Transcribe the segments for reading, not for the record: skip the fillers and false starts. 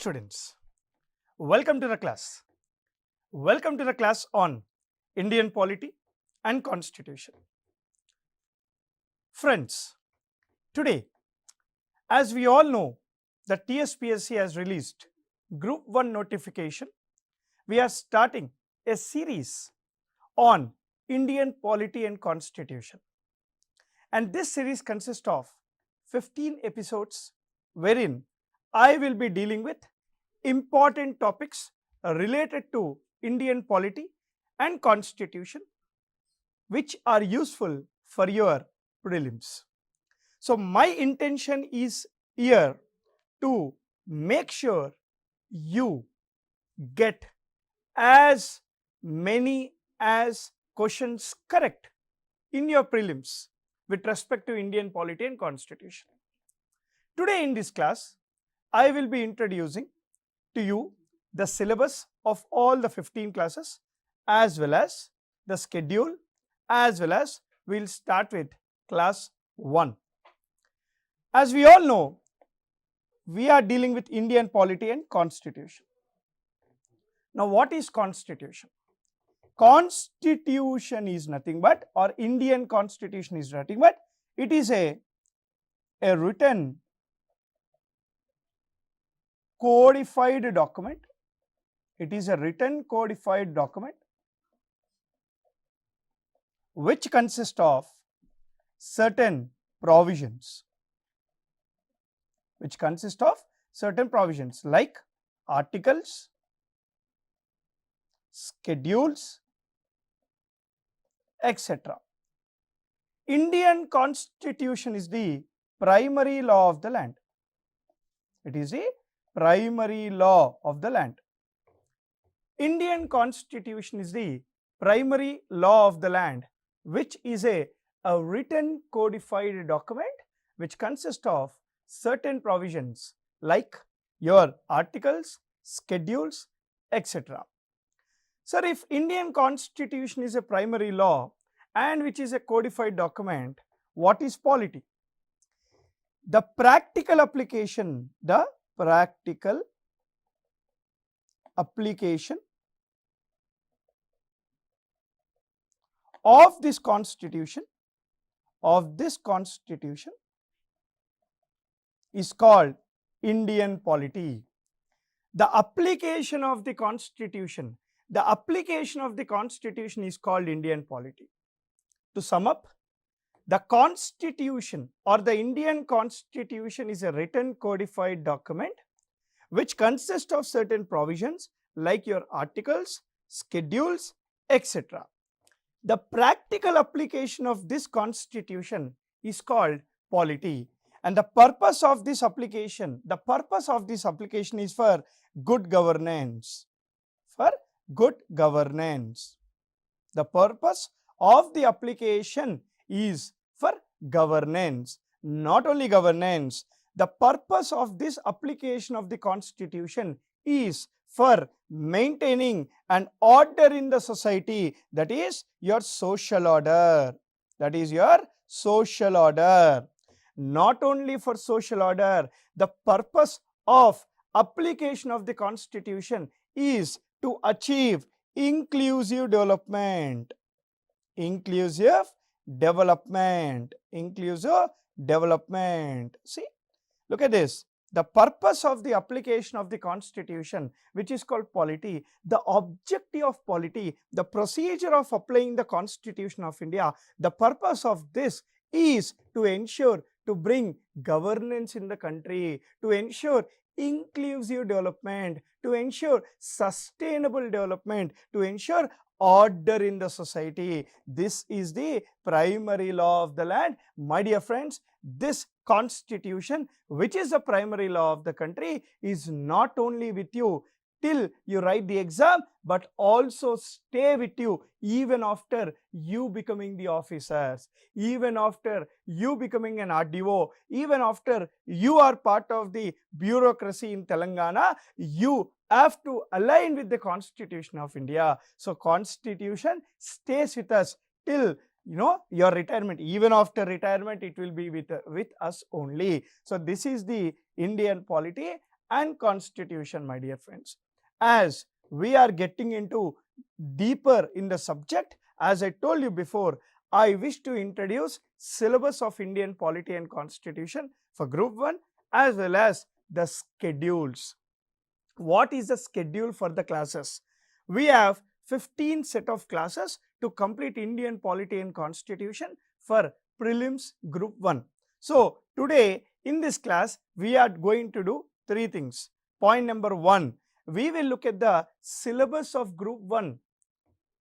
students, welcome to the class. Welcome to the class on Indian polity and constitution. Friends, today, as we all know, the Tspsc has released Group 1 notification. We are starting a series on Indian polity and constitution. And this series consists of 15 episodes wherein I will be dealing with important topics related to Indian polity and constitution which are useful for your prelims. So my intention is here to make sure you get as many as questions correct in your prelims with respect to Indian polity and constitution. Today in this class, I will be introducing to you the syllabus of all the 15 classes as well as the schedule, as well as we will start with class 1. As we all know, we are dealing with Indian polity and constitution. Now what is constitution? Constitution is nothing but, or Indian constitution is nothing but, it is a written codified document. It is a written codified document which consists of certain provisions, like articles, schedules, etc. Indian constitution is the primary law of the land. It is the primary law of the land. Indian constitution is the primary law of the land, which is a written codified document which consists of certain provisions like your articles, schedules, etc. Sir, if Indian constitution is a primary law and which is a codified document, what is polity? The practical application of this constitution is called Indian polity. The application of the constitution is called Indian polity. To sum up, the constitution or the Indian constitution is a written codified document which consists of certain provisions like your articles, schedules, etc. The practical application of this constitution is called polity, and the purpose of this application is for good governance. The purpose of the application is for governance. Not only governance, the purpose of this application of the constitution is for maintaining an order in the society, that is your social order. Not only for social order, the purpose of application of the constitution is to achieve inclusive development. See, look at this. The purpose of the application of the constitution, which is called polity, the objective of polity, the procedure of applying the constitution of India, the purpose of this is to ensure, to bring governance in the country, to ensure inclusive development, to ensure sustainable development, to ensure order in the society. This is the primary law of the land. My dear friends, this constitution, which is the primary law of the country, is not only with you till you write the exam, but also stay with you even after you becoming the officers, even after you becoming an RDO, even after you are part of the bureaucracy in Telangana. You have to align with the Constitution of India. So constitution stays with us till your retirement. Even after retirement, it will be with us only. So this is the Indian polity, and Constitution, my dear friends. As we are getting into deeper in the subject, as I told you before, I wish to introduce syllabus of Indian Polity and Constitution for Group 1 as well as the schedules. What is the schedule for the classes? We have 15 set of classes to complete Indian Polity and Constitution for prelims Group 1. So today in this class we are going to do three things. Point number 1, we will look at the syllabus of Group 1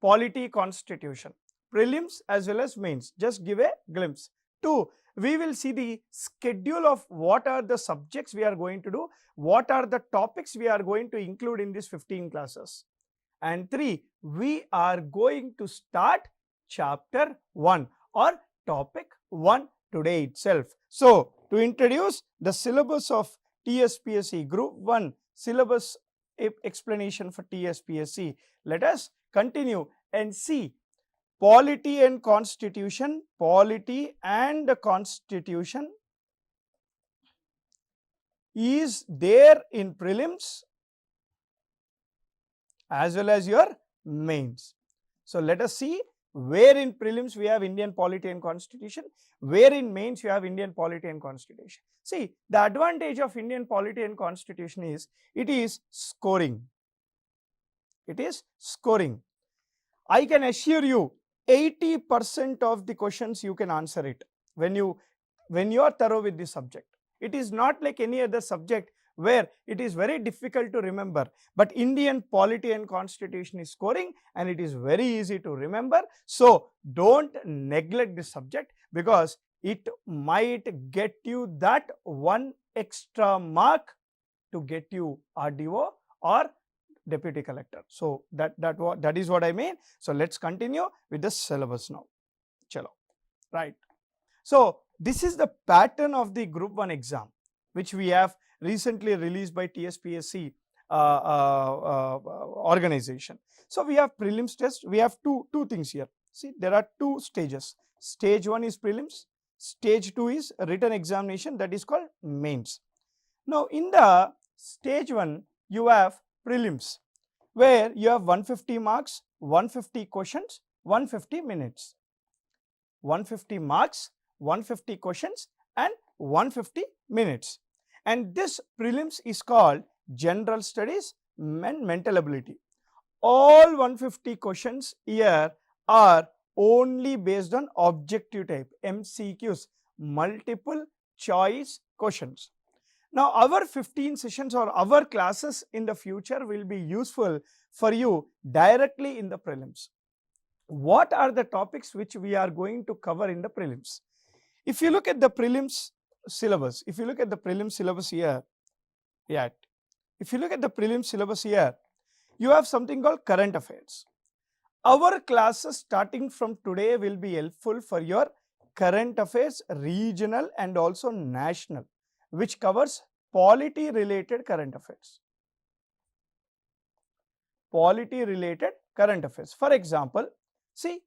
Polity Constitution, prelims as well as mains. Just give a glimpse. 2, we will see the schedule of what are the subjects we are going to do, what are the topics we are going to include in these 15 classes. And 3, we are going to start chapter 1 or topic 1 today itself. So to introduce the syllabus of Tspsc Group 1 syllabus explanation for Tspsc, let us continue and see Polity and Constitution. Polity and the Constitution is there in prelims as well as your mains. So let us see where in prelims we have Indian Polity and Constitution, where in mains you have Indian Polity and Constitution. See, the advantage of Indian Polity and Constitution is it is scoring. It is scoring. I can assure you 80% of the questions you can answer it when you are thorough with this subject. It is not like any other subject where it is very difficult to remember, but Indian Polity and Constitution is scoring and it is very easy to remember. So don't neglect this subject because it might get you that one extra mark to get you RDO or Deputy Collector. So that is what I mean. So let's continue with the syllabus now. Chalo. Right. So this is the pattern of the Group 1 exam which we have recently released by Tspsc organization. So we have prelims test. We have two things here. See, there are 2 stages. Stage 1 is prelims. Stage 2 is written examination, that is called mains. Now in the stage 1 you have prelims where you have 150 marks, 150 questions, 150 minutes. 150 marks, 150 questions and 150 minutes. And this prelims is called general studies and mental ability. All 150 questions here are only based on objective type MCQs, multiple choice questions. Now our 15 sessions or our classes in the future will be useful for you directly in the prelims. What are the topics which we are going to cover in the prelims? If you look at the prelims syllabus, if you look at the prelims syllabus here, if you look at the prelims syllabus here, you have something called current affairs. Our classes starting from today will be helpful for your current affairs, regional and also national, which covers polity related current affairs. Polity related current affairs. For example, see,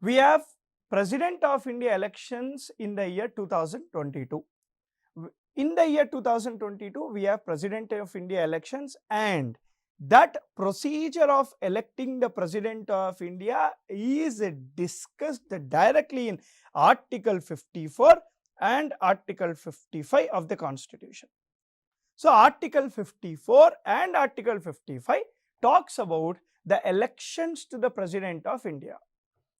we have President of India elections in the year 2022. In the year 2022, we have President of India elections, and that procedure of electing the President of India is discussed directly in Article 54 and Article 55 of the Constitution. So Article 54 and Article 55 talks about the elections to the President of India.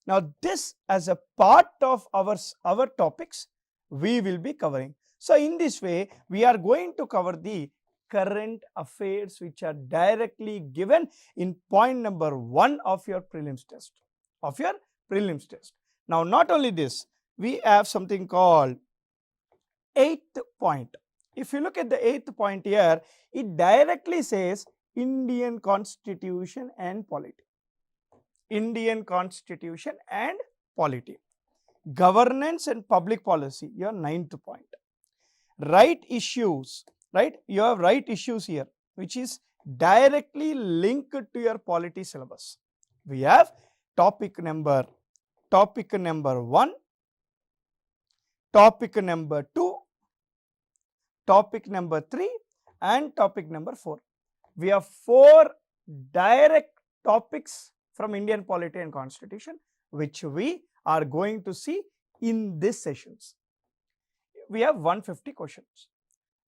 Now this as a part of our topics we will be covering. So in this way we are going to cover the current affairs which are directly given in point number 1 of your prelims test. Now not only this, we have something called 8th point. If you look at the 8th point here, it directly says Indian Constitution and Polity. Indian Constitution and Polity. Governance and public policy, your 9th point. Right issues, right? You have right issues here, which is directly linked to your polity syllabus. We have topic number 1, topic number 2, topic number 3 and topic number 4. We have 4 direct topics from Indian polity and constitution which we are going to see in these sessions. We have 150 questions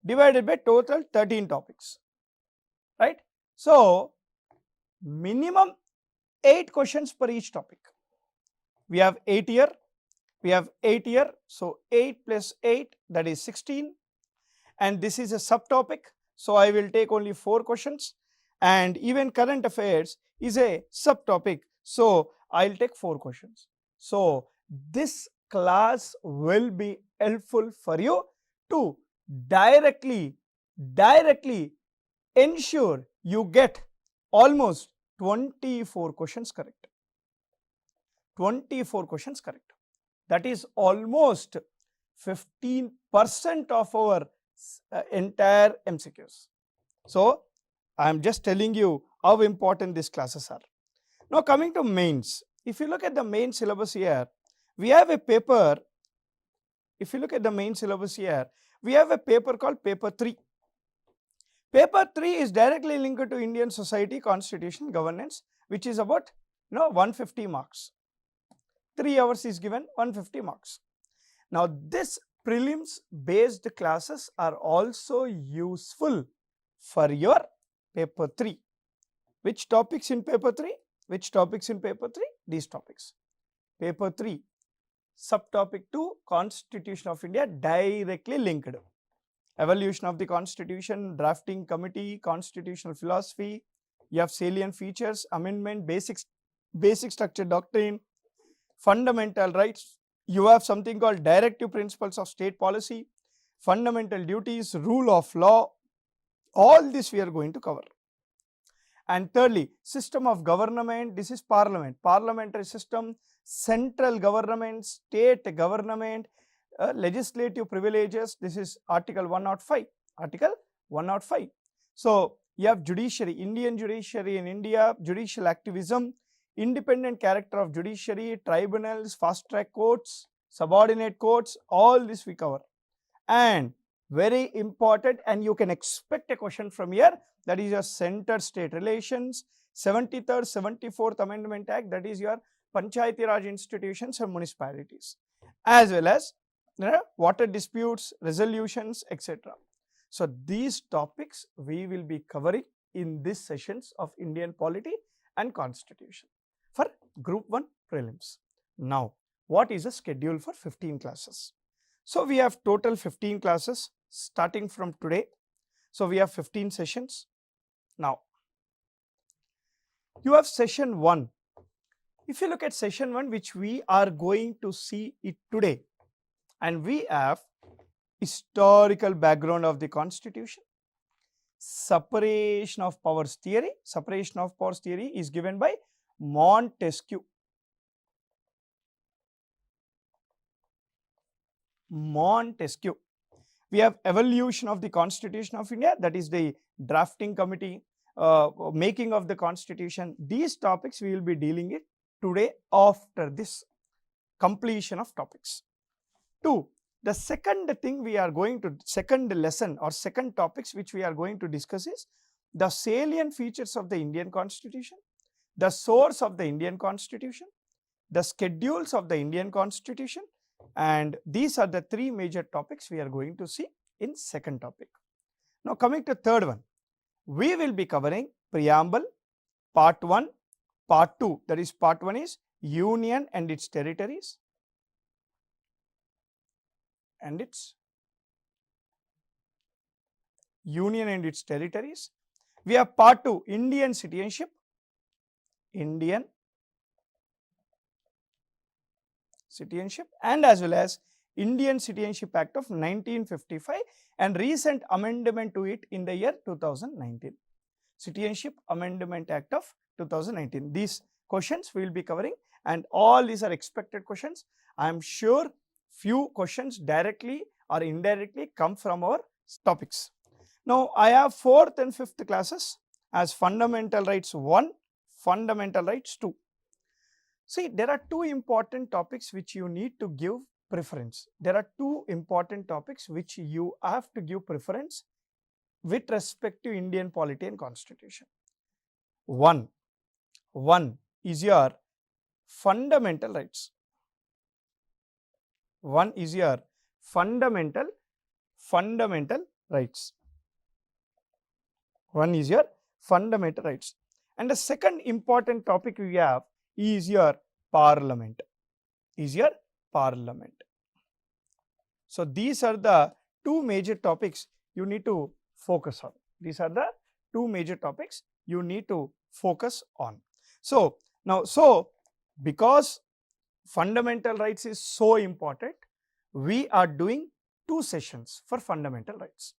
divided by total 13 topics, right? So, minimum 8 questions per each topic. We have 8 here, so 8 plus 8, that is 16, and this is a subtopic, so I will take only 4 questions, and even current affairs is a subtopic, so I will take 4 questions. So, this class will be helpful for you to directly ensure you get almost 24 questions correct. 24 questions correct. That is almost 15% of our entire MCQs. So, I am just telling you how important these classes are. Now, coming to mains, if you look at the main syllabus here, we have a paper. If you look at the main syllabus here, we have a paper called paper 3. Paper 3 is directly linked to Indian society, constitution, governance, which is about 150 marks. 3 hours is given, 150 marks. Now, this prelims based classes are also useful for your paper 3. Which topics in paper 3? Which topics in paper 3? These topics. Paper 3, subtopic 2, Constitution of India, directly linked. Evolution of the Constitution, drafting committee, constitutional philosophy, you have salient features, amendment, basic structure doctrine, fundamental rights, you have something called directive principles of state policy, fundamental duties, rule of law, all this we are going to cover. And thirdly, system of government, this is parliament, parliamentary system, central government, state government, legislative privileges, this is article 105, article 105. So, you have judiciary, Indian judiciary in India, judicial activism, independent character of judiciary, tribunals, fast track courts, subordinate courts, all this we cover. And very important, and you can expect a question from here, that is your center state relations, 73rd, 74th Amendment Act, that is your Panchayati Raj institutions and municipalities, as well as water disputes, resolutions, etc. So, these topics we will be covering in these sessions of Indian polity and constitution for Group 1 prelims. Now, what is the schedule for 15 classes? So, we have total 15 classes starting from today. So, we have 15 sessions. Now, you have session 1. If you look at session 1, which we are going to see it today, and we have historical background of the constitution, separation of powers theory. Separation of powers theory is given by Montesquieu. Montesquieu. We have evolution of the Constitution of India, that is the drafting committee, making of the constitution. These topics we will be dealing it today after this completion of topics. 2. The second thing we are going to, second lesson or second topics which we are going to discuss is the salient features of the Indian constitution, the source of the Indian constitution, the schedules of the Indian constitution, and these are the 3 major topics we are going to see in second topic. Now, coming to third one, we will be covering preamble, part 1, part 2, that is part 1 is union and its territories, and its union and its territories. We have part 2, Indian citizenship, Indian citizenship, and as well as Indian Citizenship Act of 1955 and recent amendment to it in the year 2019. Citizenship Amendment Act of 2019. These questions we will be covering, and all these are expected questions. I am sure few questions directly or indirectly come from our topics. Now, I have 4th and 5th classes as Fundamental Rights 1, Fundamental Rights 2. See, there are 2 important topics which you need to give preference. There are 2 important topics which you have to give preference with respect to Indian polity and constitution. One is your fundamental rights. One is your fundamental rights. One is your fundamental rights. And the second important topic we have is your parliament. So these are the two major topics you need to focus on. These are the two major topics you need to focus on. So now, because fundamental rights is so important, we are doing 2 sessions for fundamental rights.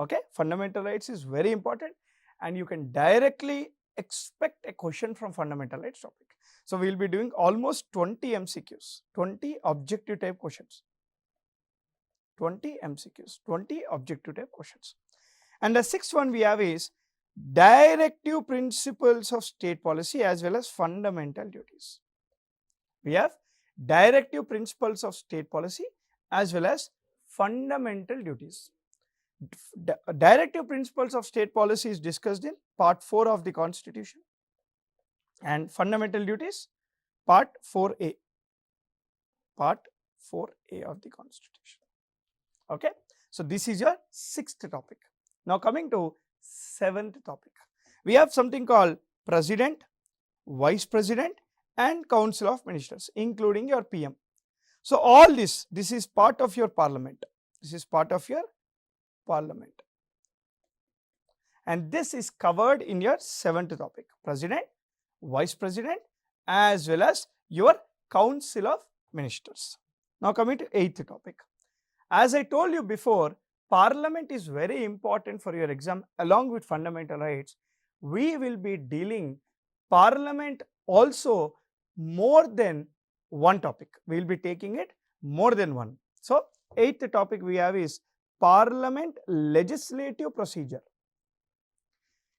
Okay, fundamental rights is very important and you can directly expect a question from fundamental rights topic. So we will be doing almost 20 MCQs, 20 objective type questions. 20 MCQs, 20 objective type questions. And the 6th one we have is directive principles of state policy as well as fundamental duties. We have directive principles of state policy as well as fundamental duties. Directive principles of state policy is discussed in part 4 of the constitution, and fundamental duties part 4A. Part 4A of the constitution. Okay. So this is your 6th topic. Now coming to 7th topic. We have something called President, Vice President and Council of Ministers, including your PM. So all this is part of your parliament. This is part of your parliament. And this is covered in your 7th topic. President, Vice President as well as your Council of Ministers. Now coming to 8th topic. As I told you before, parliament is very important for your exam along with fundamental rights. We will be dealing parliament also more than one topic. We will be taking it more than one. So 8th topic we have is parliament legislative procedure.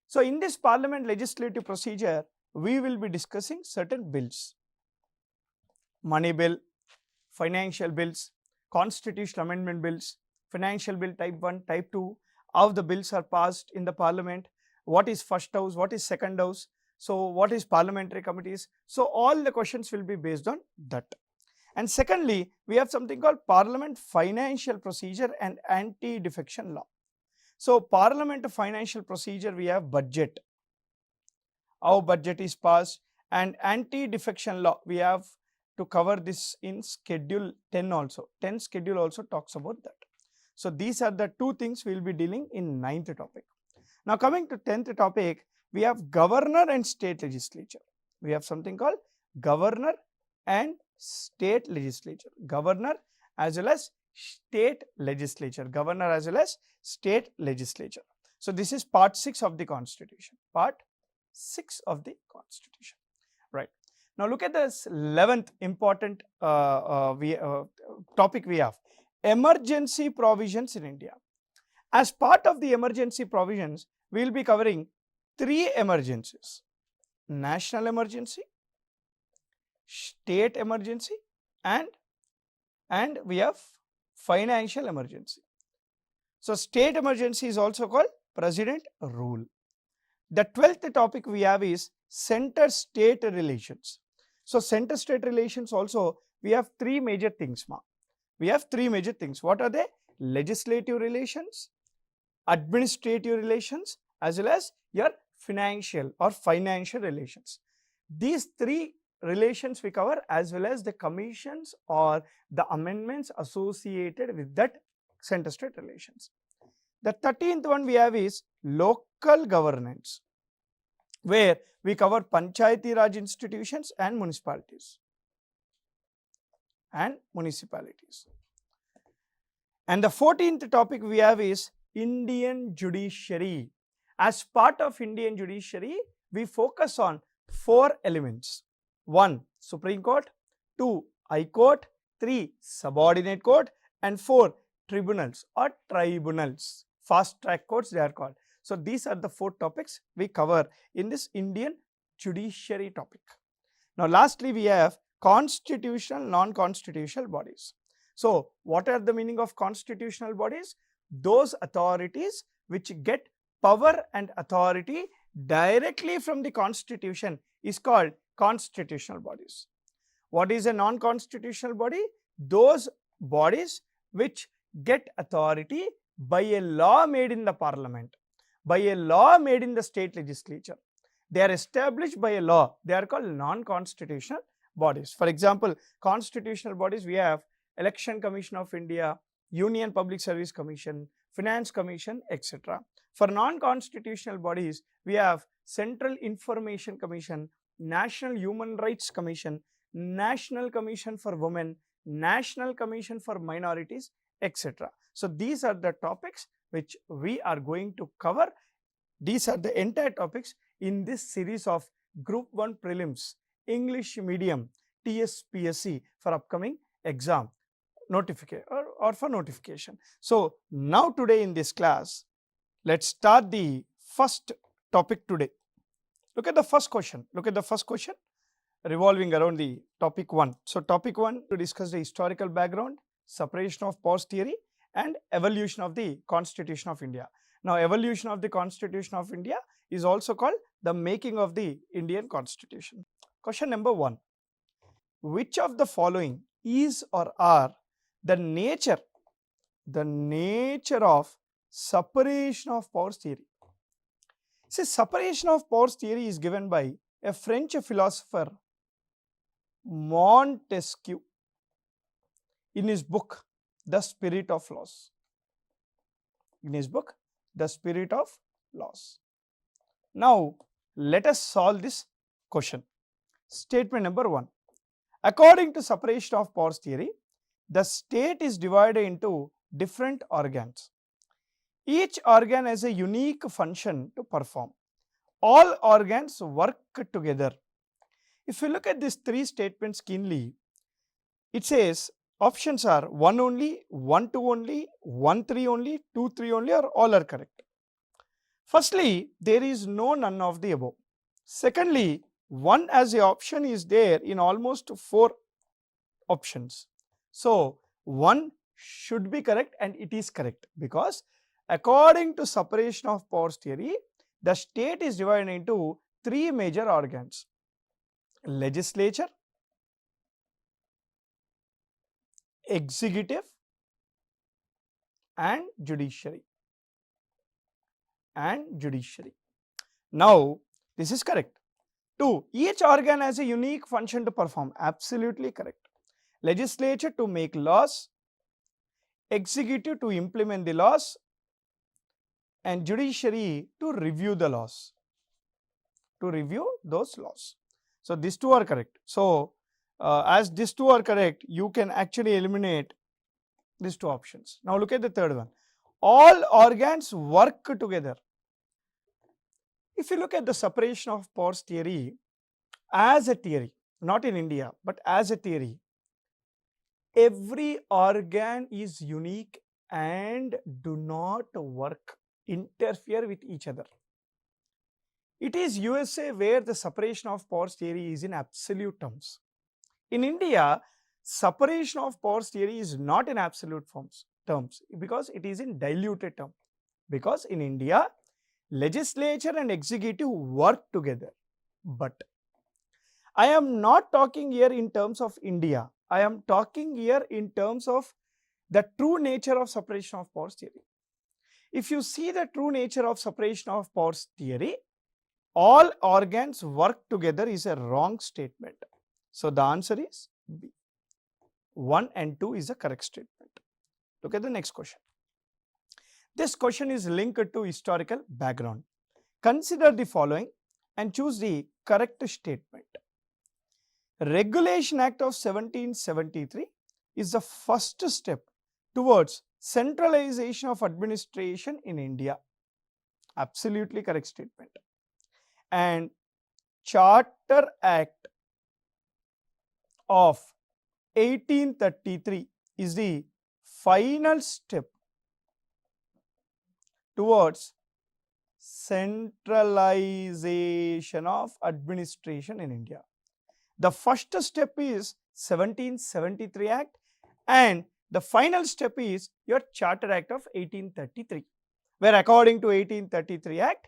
So in this parliament legislative procedure, we will be discussing certain bills. Money bill, financial bills, constitutional amendment bills, financial bill type 1, type 2, how the bills are passed in the parliament, what is first house, what is second house, so what is parliamentary committees. So all the questions will be based on that. And secondly, we have something called parliament financial procedure and anti-defection law. So parliament financial procedure, we have budget, how budget is passed, and anti-defection law. We have to cover this in schedule 10 also. 10 schedule also talks about that. So these are the 2 things we will be dealing in 9th topic. Now coming to 10th topic, we have governor and state legislature. We have something called governor and state legislature. Governor as well as state legislature. Governor as well as state legislature. So this is part 6 of the constitution. Part 6 of the constitution. Right. Now look at this 11th important topic we have. Emergency provisions in India. As part of the emergency provisions, we will be covering 3 emergencies: national emergency, state emergency and we have financial emergency. So state emergency is also called president rule. The 12th topic we have is center state relations. So center state relations also we have 3 major things. We have 3 major things. What are they? Legislative relations, administrative relations as well as your financial relations. These 3 relations we cover as well as the commissions or the amendments associated with that center state relations. The 13th one we have is local governance, where we cover Panchayati Raj institutions and municipalities. And the 14th topic we have is Indian judiciary. As part of Indian judiciary, we focus on 4 elements. 1. Supreme Court, 2. High Court, 3. Subordinate Court and 4. Tribunals or tribunals. Fast track courts they are called. So these are the 4 topics we cover in this Indian judiciary topic. Now lastly we have constitutional, non-constitutional bodies. So what are the meaning of constitutional bodies? Those authorities which get power and authority directly from the constitution is called constitutional bodies. What is a non-constitutional body? Those bodies which get authority by a law made in the parliament, by a law made in the state legislature. They are established by a law. They are called non-constitutional bodies. For example, constitutional bodies, we have Election Commission of India, Union Public Service Commission, Finance Commission, etc. For non-constitutional bodies, we have Central Information Commission, National Human Rights Commission, National Commission for Women, National Commission for Minorities, etc. So these are the topics which we are going to cover. These are the entire topics in this series of Group 1 Prelims English Medium Tspsc for upcoming exam notification or for notification. So now today in this class, let's start the first topic today. Look at the first question. Look at the first question revolving around the topic 1. So topic 1 to discuss the historical background, separation of powers theory and evolution of the Constitution of India. Now evolution of the Constitution of India is also called the making of the Indian Constitution. Question number 1. Which of the following is or are the nature of separation of powers theory? See, separation of powers theory is given by a French philosopher Montesquieu in his book The Spirit of Laws. In his book The Spirit of Laws. Now let us solve this question. Statement number 1. According to separation of powers theory, the state is divided into different organs. Each organ has a unique function to perform. All organs work together. If you look at these 3 statements keenly, it says options are 1 only, 1 2 only, 1 3 only, 2 3 only, or all are correct. Firstly, there is none of the above. Secondly, 1 as a option is there in almost 4 options. So 1 should be correct, and it is correct because according to separation of powers theory, the state is divided into 3 major organs: legislature, executive and judiciary. Now this is correct. 2. Each organ has a unique function to perform. Absolutely correct. Legislature to make laws, executive to implement the laws, and judiciary to review the laws, to review those laws. So these 2 are correct. So as these 2 are correct, you can actually eliminate these 2 options. Now look at the third one. All organs work together. If you look at the separation of powers theory as a theory, not in India, but as a theory, every organ is unique and do not interfere with each other. It is USA where the separation of powers theory is in absolute terms. In India, separation of powers theory is not in absolute terms because it is in diluted term. Because in India, legislature and executive work together. But I am not talking here in terms of India. I am talking here in terms of the true nature of separation of powers theory. If you see the true nature of separation of powers theory, all organs work together is a wrong statement. So the answer is B. 1 and 2 is the correct statement. Look at the next question. This question is linked to historical background. Consider the following and choose the correct statement. Regulation Act of 1773 is the first step towards centralization of administration in India. Absolutely correct statement. And Charter Act of 1833 is the final step towards centralization of administration in India. The first step is 1773 Act and the final step is your Charter Act of 1833. where according to 1833 Act,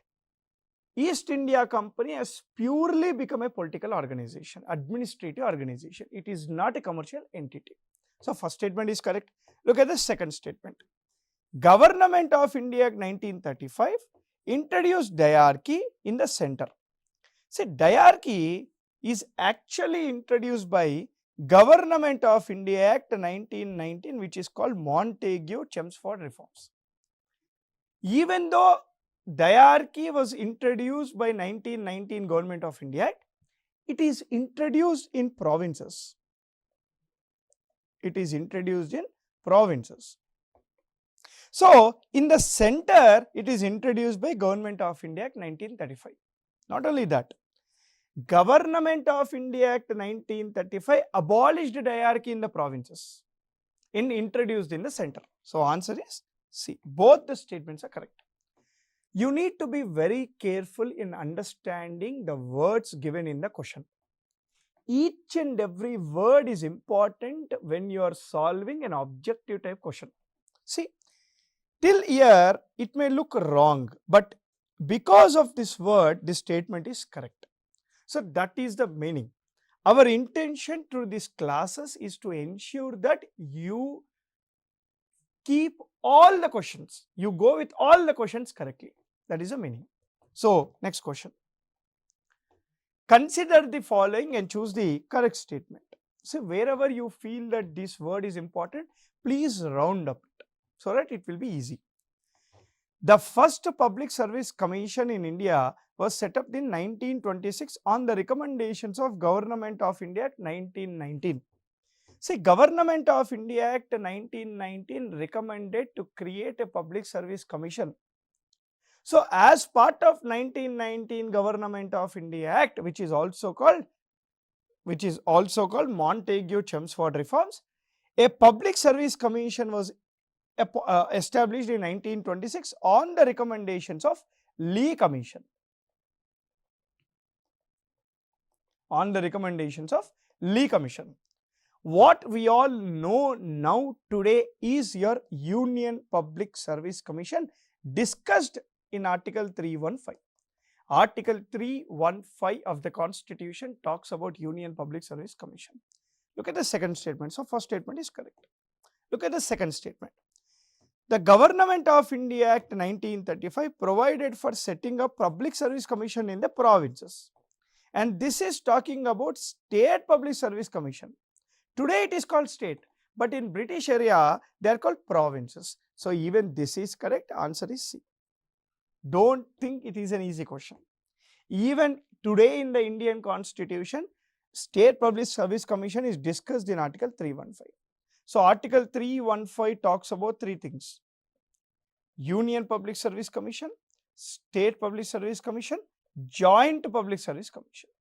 East India Company has purely become a political organization, administrative organization. It is not a commercial entity. So first statement is correct. Look at the second statement. Government of India Act 1935 introduced diarchy in the center. See, diarchy is actually introduced by Government of India Act 1919, which is called Montagu-Chelmsford reforms. Even though diarchy was introduced by 1919 Government of India Act, it is introduced in provinces. It is introduced in provinces. So, in the center, it is introduced by Government of India Act 1935. Not only that, Government of India Act 1935 abolished diarchy in the provinces and introduced in the center. So, answer is C. Both the statements are correct. You need to be very careful in understanding the words given in the question. Each and every word is important when you are solving an objective type question. See, till here it may look wrong, but because of this word, this statement is correct. So that is the meaning. Our intention through these classes is to ensure that you keep all the questions, you go with all the questions correctly. That is the meaning. So next question. Consider the following and choose the correct statement. So wherever you feel that this word is important, please round up it so that it will be easy. The first Public Service Commission in India was set up in 1926 on the recommendations of Government of India Act 1919. See, Government of India Act 1919 recommended to create a Public Service Commission. So, as part of 1919 Government of India Act, which is also called Montagu-Chelmsford reforms, a Public Service Commission was established in 1926 on the recommendations of Lee Commission. On the recommendations of Lee Commission. What we all know now today is your Union Public Service Commission discussed in Article 315. Article 315 of the Constitution talks about Union Public Service Commission. Look at the second statement. So, first statement is correct. Look at the second statement. The Government of India Act 1935 provided for setting up Public Service Commission in the provinces. And this is talking about State Public Service Commission. Today it is called state, but in British area they are called provinces. So even this is correct. Answer is C. Don't think it is an easy question. Even today in the Indian Constitution, State Public Service Commission is discussed in Article 315. So Article 315 talks about three things: Union Public Service Commission, State Public Service Commission, Joint Public Service Commission.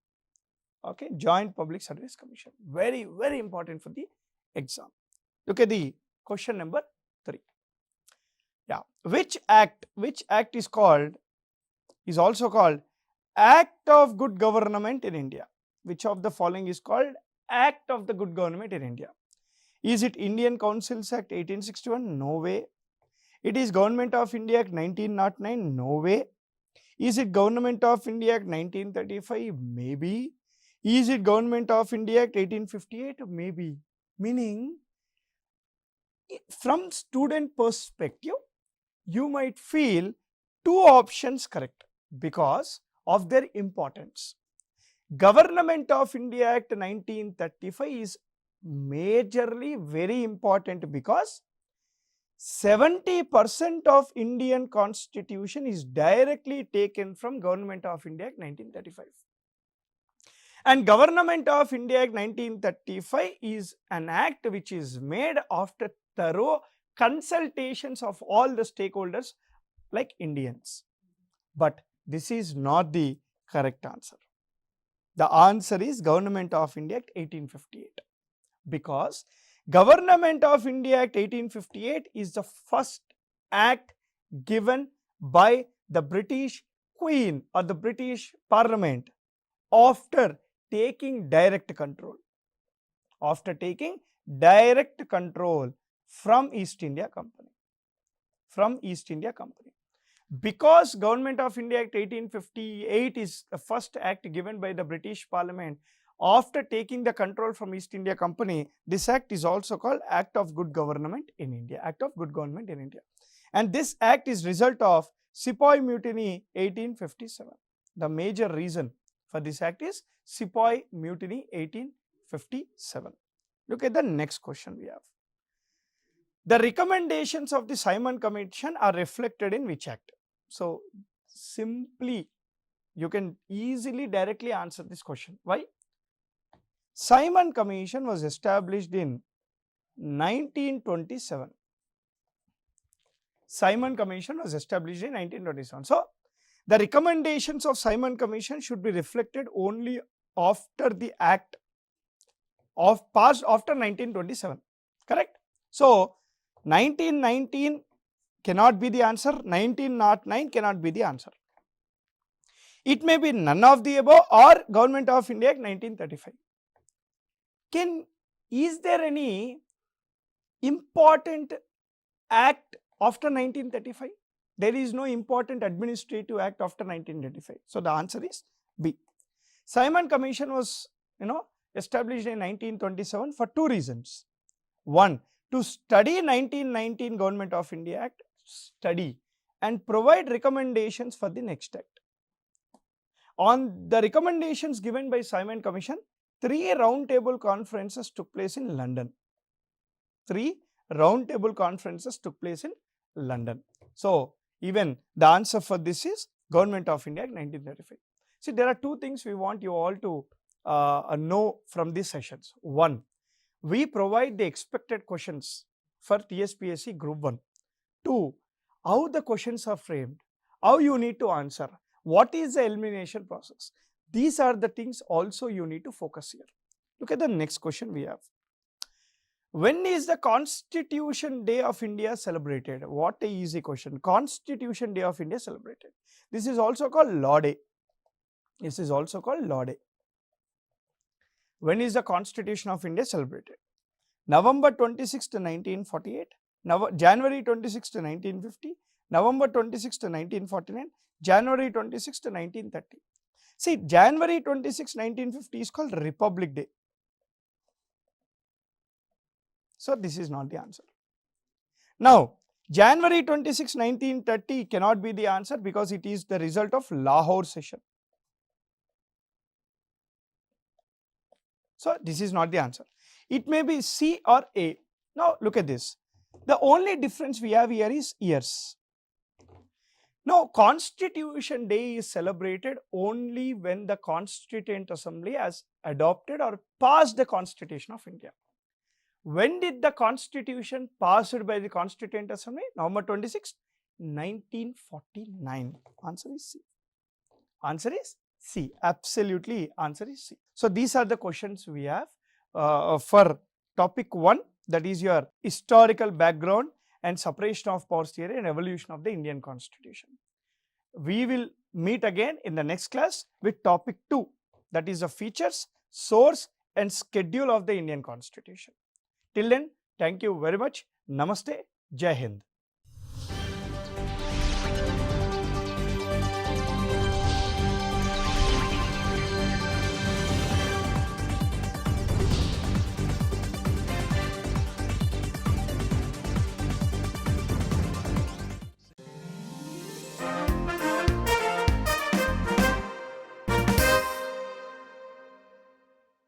Okay, Joint Public Service Commission. Very, very important for the exam. Look at the question number 3. Yeah, which act is also called Act of Good Government in India? Which of the following is called Act of the Good Government in India? Is it Indian Councils Act 1861? No way. It is Government of India Act 1909? No way. Is it Government of India Act 1935? Maybe. Is it Government of India Act 1858? Maybe. Meaning, from student perspective, you might feel two options correct because of their importance. Government of India Act 1935 is majorly very important because 70% of Indian Constitution is directly taken from Government of India Act 1935. And Government of India Act 1935 is an act which is made after thorough consultations of all the stakeholders like Indians. But this is not the correct answer. The answer is Government of India Act 1858 because Government of India Act 1858 is the first act given by the British Queen or the British Parliament after taking direct control. After taking direct control from East India Company. From East India Company. Because Government of India Act 1858 is the first act given by the British Parliament after taking the control from East India Company, this act is also called Act of Good Government in India, Act of Good Government in India. And this act is result of Sepoy Mutiny 1857. The major reason for this act is Sepoy Mutiny 1857. Look at the next question we have. The recommendations of the Gsymon Commission are reflected in which act? So, simply you can easily directly answer this question. Why? Gsymon Commission was established in 1927. Gsymon Commission was established in 1927. So, the recommendations of Gsymon Commission should be reflected only after the act of passed after 1927, correct? So, 1919 cannot be the answer, 1909 cannot be the answer. It may be none of the above or Government of India Act 1935. Is there any important act after 1935? There is no important administrative act after 1935. So, the answer is B. Gsymon Commission was established in 1927 for two reasons. One, to study 1919 Government of India Act, study and provide recommendations for the next act. On the recommendations given by Gsymon Commission, 3 roundtable conferences took place in London. 3 roundtable conferences took place in London. So, even the answer for this is Government of India Act 1935. See, there are two things we want you all to know from these sessions. One, we provide the expected questions for Tspsc Group 1. 2, how the questions are framed, how you need to answer, what is the elimination process. These are the things also you need to focus here. Look at the next question we have. When is the Constitution Day of India celebrated? What a easy question. Constitution Day of India celebrated. This is also called Law Day. This is also called Law Day. When is the Constitution of India celebrated? November 26th, 1948, January 26th, 1950, November 26th, 1949, January 26th, 1930. See, January 26th, 1950 is called Republic Day. So, this is not the answer. Now, January 26, 1930 cannot be the answer because it is the result of Lahore session. So, this is not the answer. It may be C or A. Now, look at this. The only difference we have here is years. Now, Constitution Day is celebrated only when the Constituent Assembly has adopted or passed the Constitution of India. When did the Constitution passed by the Constituent Assembly? November 26, 1949. Answer is C. Answer is C. Absolutely, answer is C. So, these are the questions we have for topic 1, that is your historical background and separation of powers theory and evolution of the Indian Constitution. We will meet again in the next class with topic 2, that is the features, source and schedule of the Indian Constitution. Till then, thank you very much. Namaste. Jai Hind.